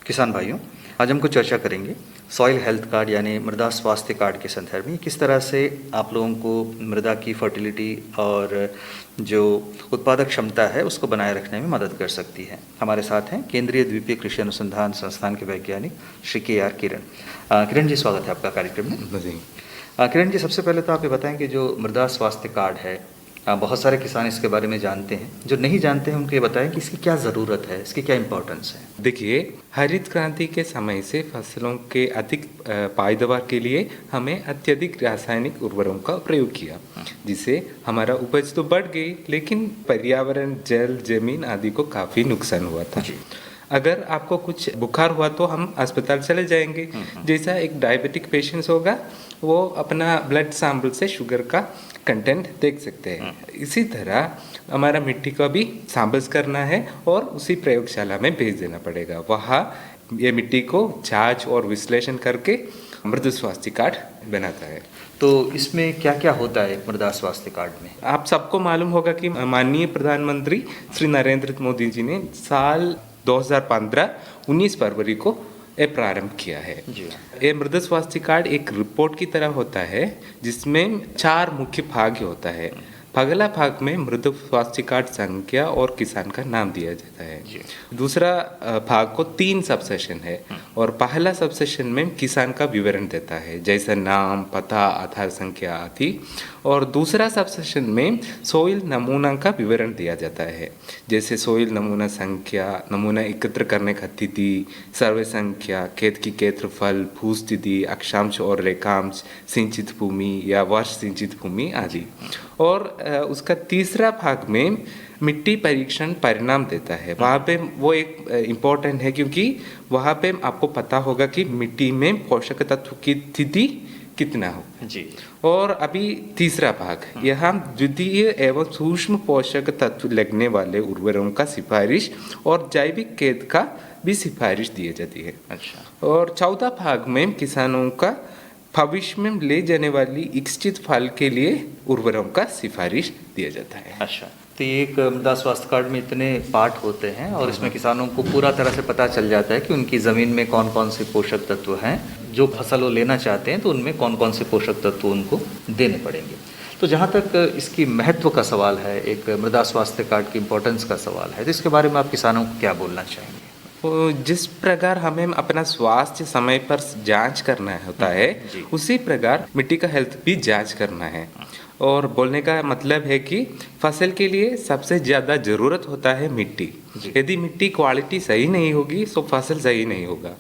किसान भाइयों, आज हम कुछ चर्चा करेंगे सॉइल हेल्थ कार्ड यानी मृदा स्वास्थ्य कार्ड के संदर्भ में किस तरह से आप लोगों को मृदा की फर्टिलिटी और जो उत्पादक क्षमता है उसको बनाए रखने में मदद कर सकती है। हमारे साथ हैं केंद्रीय द्वीपीय कृषि अनुसंधान संस्थान के वैज्ञानिक श्री KR किरण। किरण जी, स्वागत है आपका कार्यक्रम में। जी। किरण जी, सबसे पहले तो आप ये बताएं कि जो मृदा स्वास्थ्य कार्ड है, बहुत सारे किसान इसके बारे में जानते हैं, जो नहीं जानते हैं उनको ये बताएं कि इसकी क्या ज़रूरत है, इसकी क्या इम्पोर्टेंस है। देखिए, हरित क्रांति के समय से फसलों के अधिक पैदावार के लिए हमें अत्यधिक रासायनिक उर्वरकों का प्रयोग किया, जिससे हमारा उपज तो बढ़ गई, लेकिन पर्यावरण, जल, जमीन आदि को काफ़ी नुकसान हुआ था। अगर आपको कुछ बुखार हुआ तो हम अस्पताल चले जाएंगे। जैसा एक डायबिटिक पेशेंट्स होगा, वो अपना ब्लड सैंपल से शुगर का कंटेंट देख सकते हैं। इसी तरह हमारा मिट्टी का भी सैंपल्स करना है और उसी प्रयोगशाला में भेज देना पड़ेगा। वहाँ ये मिट्टी को जांच और विश्लेषण करके मृदा स्वास्थ्य कार्ड बनाता है। तो इसमें क्या क्या होता है मृदा स्वास्थ्य कार्ड में? आप सबको मालूम होगा कि माननीय प्रधानमंत्री श्री नरेंद्र मोदी जी ने साल 2015-19 फरवरी को ये प्रारंभ किया है। ये मृदा स्वास्थ्य कार्ड एक रिपोर्ट की तरह होता है, जिसमें 4 मुख्य भाग होता है। पहला भाग में मृदा स्वास्थ्य कार्ड संख्या और किसान का नाम दिया जाता है। दूसरा भाग को 3 सब सेशन है और पहला सब सेशन में किसान का विवरण देता है, जैसे नाम, पता, आधार संख्या आदि। और दूसरा सब सेशन में सोइल नमूना का विवरण दिया जाता है, जैसे सोइल नमूना संख्या, नमूना एकत्र करने का तिथि, सर्वे संख्या, खेत की क्षेत्रफल, भू स्थिति, अक्षांश और रेखांश, सिंचित भूमि या वर्ष सिंचित भूमि आदि। और उसका तीसरा भाग में मिट्टी परीक्षण परिणाम देता है। वहाँ पे वो एक इम्पोर्टेंट है, क्योंकि वहाँ पे आपको पता होगा कि मिट्टी में पोषक तत्व की स्थिति कितना हो जी। और अभी तीसरा भाग, यहाँ द्वितीय एवं सूक्ष्म पोषक तत्व लगने वाले उर्वरकों का सिफारिश और जैविक खेत का भी सिफारिश दी जाती है। अच्छा। और चौथा भाग में किसानों का भविष्य में ले जाने वाली इच्छित फल के लिए उर्वरकों का सिफारिश दिया जाता है। अच्छा, तो ये एक मृदा स्वास्थ्य कार्ड में इतने पार्ट होते हैं और इसमें किसानों को पूरा तरह से पता चल जाता है कि उनकी ज़मीन में कौन कौन से पोषक तत्व हैं, जो फसल वो लेना चाहते हैं तो उनमें कौन कौन से पोषक तत्व उनको देने पड़ेंगे। तो जहाँ तक इसकी महत्व का सवाल है, एक मृदा स्वास्थ्य कार्ड की इम्पोर्टेंस का सवाल है, तो इसके बारे में आप किसानों को क्या बोलना चाहेंगे? जिस प्रकार हमें अपना स्वास्थ्य समय पर जांच करना होता है, उसी प्रकार मिट्टी का हेल्थ भी जांच करना है। और बोलने का मतलब है कि फसल के लिए सबसे ज़्यादा ज़रूरत होता है मिट्टी। यदि मिट्टी क्वालिटी सही नहीं होगी तो फसल सही नहीं होगा।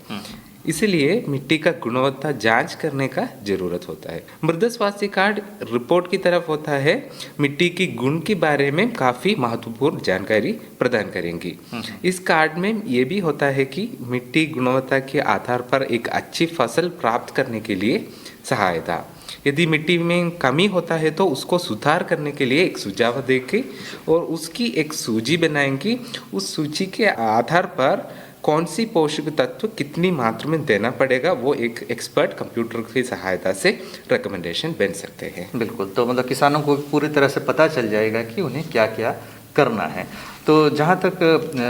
इसलिए मिट्टी का गुणवत्ता जांच करने का जरूरत होता है। मृदा स्वास्थ्य कार्ड रिपोर्ट की तरफ होता है, मिट्टी की गुण के बारे में काफ़ी महत्वपूर्ण जानकारी प्रदान करेंगी। इस कार्ड में ये भी होता है कि मिट्टी गुणवत्ता के आधार पर एक अच्छी फसल प्राप्त करने के लिए सहायता, यदि मिट्टी में कमी होता है तो उसको सुधार करने के लिए एक सुझाव देंगे और उसकी एक सूची बनाएंगी। उस सूची के आधार पर कौन सी पोषक तत्व कितनी मात्रा में देना पड़ेगा, वो एक एक्सपर्ट कंप्यूटर की सहायता से रिकमेंडेशन बन सकते हैं। बिल्कुल, तो मतलब किसानों को पूरी तरह से पता चल जाएगा कि उन्हें क्या क्या करना है। तो जहाँ तक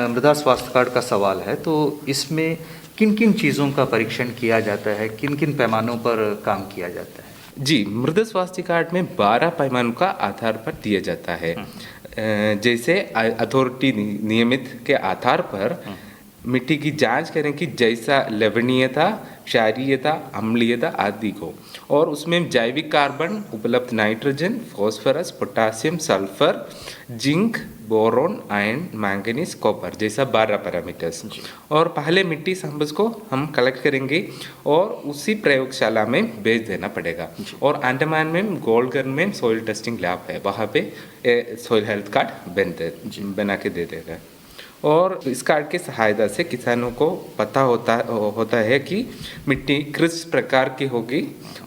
मृदा स्वास्थ्य कार्ड का सवाल है, तो इसमें किन किन चीज़ों का परीक्षण किया जाता है, किन किन पैमानों पर काम किया जाता है? जी, मृदा स्वास्थ्य कार्ड में 12 पैमानों का आधार पर दिया जाता है। जैसे अथॉरिटी नियमित के आधार पर मिट्टी की जांच करें कि जैसा लवणीयता, क्षारीयता, अम्लीयता आदि को, और उसमें जैविक कार्बन, उपलब्ध nitrogen, phosphorus, potassium, sulphur, zinc, boron, iron, manganese, copper जैसा 12 पैरामीटर्स। और पहले मिट्टी सैंपल्स को हम कलेक्ट करेंगे और उसी प्रयोगशाला में भेज देना पड़ेगा। और अंडमान में गोलगन में सॉइल टेस्टिंग लैब है, वहाँ पे सॉइल हेल्थ कार्ड बना के दे देगा। और इस कार्ड की सहायता से किसानों को पता होता है कि मिट्टी किस प्रकार की होगी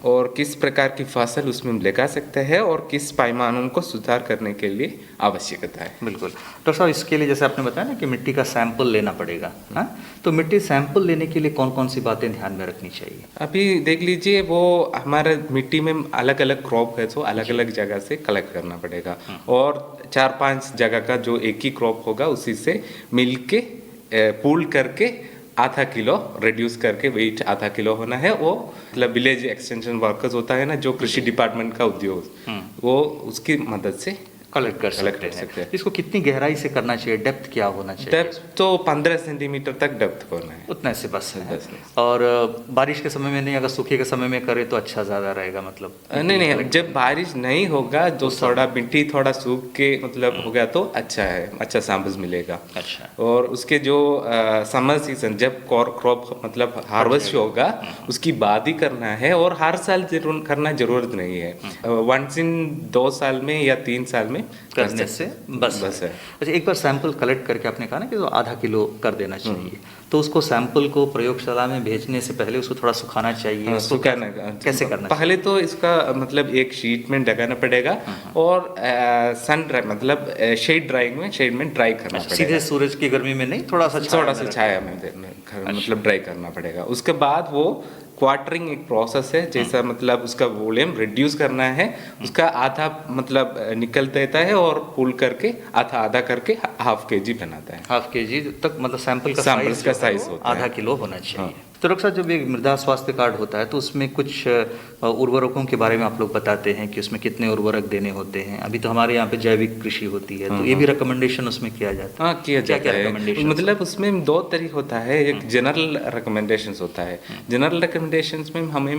और किस प्रकार की फसल उसमें लगा सकते हैं और किस पैमानों को सुधार करने के लिए आवश्यकता है। बिल्कुल डॉक्टर साहब, इसके लिए जैसे आपने बताया ना कि मिट्टी का सैंपल लेना पड़ेगा, हाँ, तो मिट्टी सैंपल लेने के लिए कौन कौन सी बातें ध्यान में रखनी चाहिए? अभी देख लीजिए, वो हमारे मिट्टी में अलग अलग क्रॉप है तो अलग अलग जगह से कलेक्ट करना पड़ेगा, और 4-5 जगह का जो एक ही क्रॉप होगा उसी से मिल के पूल करके आधा किलो रिड्यूस करके वेट आधा किलो होना है। वो मतलब विलेज एक्सटेंशन वर्कर्स होता है ना, जो कृषि डिपार्टमेंट का उद्योग, वो उसकी मदद से कलेक्ट कर सकते हैं। इसको कितनी गहराई से करना चाहिए, डेप्थ क्या होना चाहिए? डेप्थ तो 15 सेंटीमीटर तक डेप्थ होना है, उतना से बस है। और बारिश के समय में नहीं, अगर सूखे के समय में करे तो अच्छा ज़्यादा रहेगा मतलब? नहीं, जब बारिश नहीं होगा जो थोड़ा मिट्टी थोड़ा सूख के मतलब हो गया तो अच्छा है, अच्छा सांबस मिलेगा। अच्छा। और उसके जो समर सीजन जब क्रॉप मतलब हार्वेस्ट होगा उसकी बाद ही करना है, और हर साल करना जरूरत नहीं है। वंस इन 2 साल में या 3 साल में करने से बस है। अच्छा, एक बार सैंपल कलेक्ट करके आपने कहा ना कि तो आधा किलो कर देना चाहिए, तो उसको सैंपल को प्रयोगशाला में भेजने से पहले उसको थोड़ा सुखाना चाहिए। सुखाना कैसे करना पहले तो इसका मतलब एक शीट में ढकाना पड़ेगा और सन ड्राई मतलब शेड में ड्राई करना पड़ेगा। सीधे सूरज की गर्मी में नहीं, थोड़ा सा छाया में मतलब ड्राई करना पड़ेगा। उसके बाद वो क्वार्टरिंग एक प्रोसेस है, जैसा मतलब उसका वॉल्यूम रिड्यूस करना है, उसका आधा मतलब निकल देता है और पुल करके आधा करके हाफ केजी बनाता है। हाफ केजी तक मतलब सैंपल का साइज होता है, आधा किलो होना चाहिए। तो डॉक्टर साहब, जब एक मृदा स्वास्थ्य कार्ड होता है तो उसमें कुछ उर्वरकों के बारे में आप लोग बताते हैं कि उसमें कितने उर्वरक देने होते हैं। अभी तो हमारे यहाँ पे जैविक कृषि होती है, तो ये भी रिकमेंडेशन उसमें किया जाता है? किया जाता है। मतलब उसमें 2 तरीके होता है, एक जनरल रिकमेंडेशंस होता है। जनरल रिकमेंडेशंस में हमें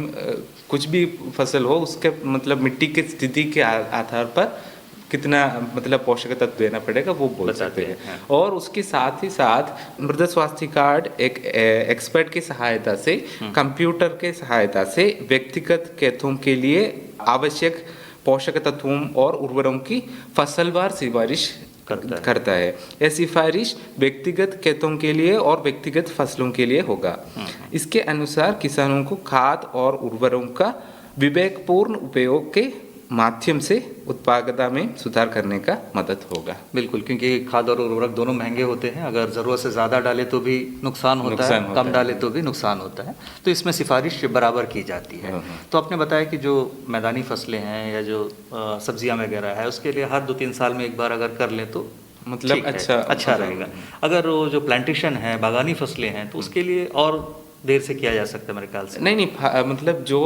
कुछ भी फसल हो उसके मतलब मिट्टी की स्थिति के आधार पर कितना मतलब पोषक तत्व देना पड़ेगा वो बोल सकते हैं। और उसके साथ ही साथ मृदा स्वास्थ्य कार्ड एक एक्सपर्ट की सहायता से, कंप्यूटर के सहायता से व्यक्तिगत खेतों के लिए आवश्यक पोषक तत्वों और उर्वरकों की फसलवार सिफारिश करता है। यह सिफारिश व्यक्तिगत खेतों के लिए और व्यक्तिगत फसलों के लिए होगा। इसके अनुसार किसानों को खाद और उर्वरकों का विवेकपूर्ण उपयोग के माध्यम से उत्पादकता में सुधार करने का मदद होगा। बिल्कुल, क्योंकि खाद और उर्वरक दोनों महंगे होते हैं। अगर ज़रूरत से ज़्यादा डाले तो भी नुकसान होता है, कम डाले तो भी नुकसान होता है। तो इसमें सिफारिश बराबर की जाती है। तो आपने बताया कि जो मैदानी फसलें हैं या जो सब्जियां वगैरह है, उसके लिए हर 2-3 साल में एक बार अगर कर लें तो मतलब अच्छा रहेगा। अगर वो जो प्लांटेशन है, बागानी फसलें हैं, तो उसके लिए और देर से किया जा सकता है मेरे ख्याल से। नहीं, मतलब जो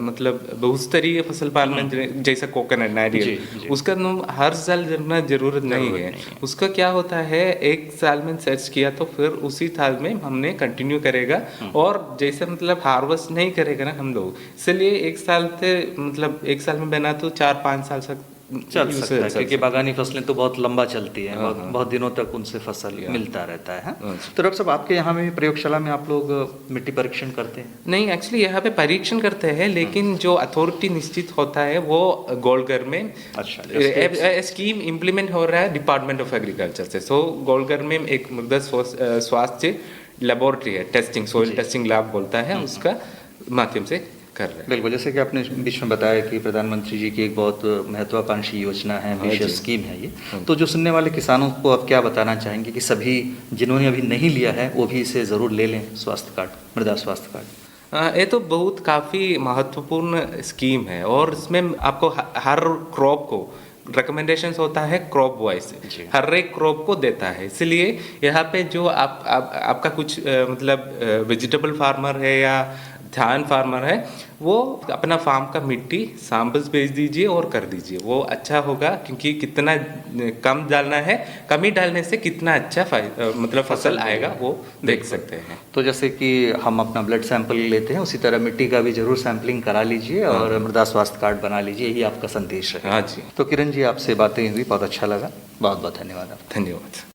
मतलब बहुस्तरीय फसल पालन जैसा कोकोनट नारियल, उसका हर साल करना जरूरत नहीं है। उसका क्या होता है, एक साल में सर्च किया तो फिर उसी साल में हमने कंटिन्यू करेगा, और जैसे मतलब हार्वेस्ट नहीं करेगा ना हम लोग, इसलिए एक साल से मतलब एक साल में बना तो 4-5 साल तक चल सकता है, क्योंकि बागानी फसलें तो बहुत लंबा चलती हैं, बहुत दिनों तक उनसे फसल मिलता रहता है। तो डॉक्टर साहब, आपके यहाँ में प्रयोगशाला में आप लोग मिट्टी परीक्षण करते हैं? नहीं, एक्चुअली यहाँ पे परीक्षण करते हैं, लेकिन जो अथॉरिटी निश्चित होता है वो गोलघर में स्कीम इम्प्लीमेंट हो रहा है डिपार्टमेंट ऑफ एग्रीकल्चर से। सो गोलघर में एक मृदा स्वास्थ्य लेबोरेटरी है, टेस्टिंग सॉइल टेस्टिंग लैब बोलता है, उसका माध्यम से कर रहे हैं। बिल्कुल, जैसे कि आपने बीच में बताया कि प्रधानमंत्री जी की एक बहुत महत्वाकांक्षी योजना है, विशेष स्कीम है ये। तो जो सुनने वाले किसानों को आप क्या बताना चाहेंगे कि सभी जिन्होंने अभी नहीं लिया है वो भी इसे ज़रूर ले लें, स्वास्थ्य कार्ड, मृदा स्वास्थ्य कार्ड? ये तो बहुत काफ़ी महत्वपूर्ण स्कीम है, और इसमें आपको हर क्रॉप को रिकमेंडेशंस होता है क्रॉप वाइज, हर एक क्रॉप को देता है। इसलिए यहाँ पे जो आपका कुछ मतलब वेजिटेबल फार्मर है या धान फार्मर है, वो अपना फार्म का मिट्टी सैंपल्स भेज दीजिए और कर दीजिए, वो अच्छा होगा। क्योंकि कितना कम डालना है, कम ही डालने से कितना अच्छा मतलब फसल आएगा वो देख सकते हैं। तो जैसे कि हम अपना ब्लड सैंपल लेते हैं, उसी तरह मिट्टी का भी जरूर सैंपलिंग करा लीजिए और मृदा स्वास्थ्य कार्ड बना लीजिए, यही आपका संदेश है। हाँ जी। तो किरण जी, आपसे बातें हुई, बहुत अच्छा लगा, बहुत बहुत धन्यवाद। धन्यवाद।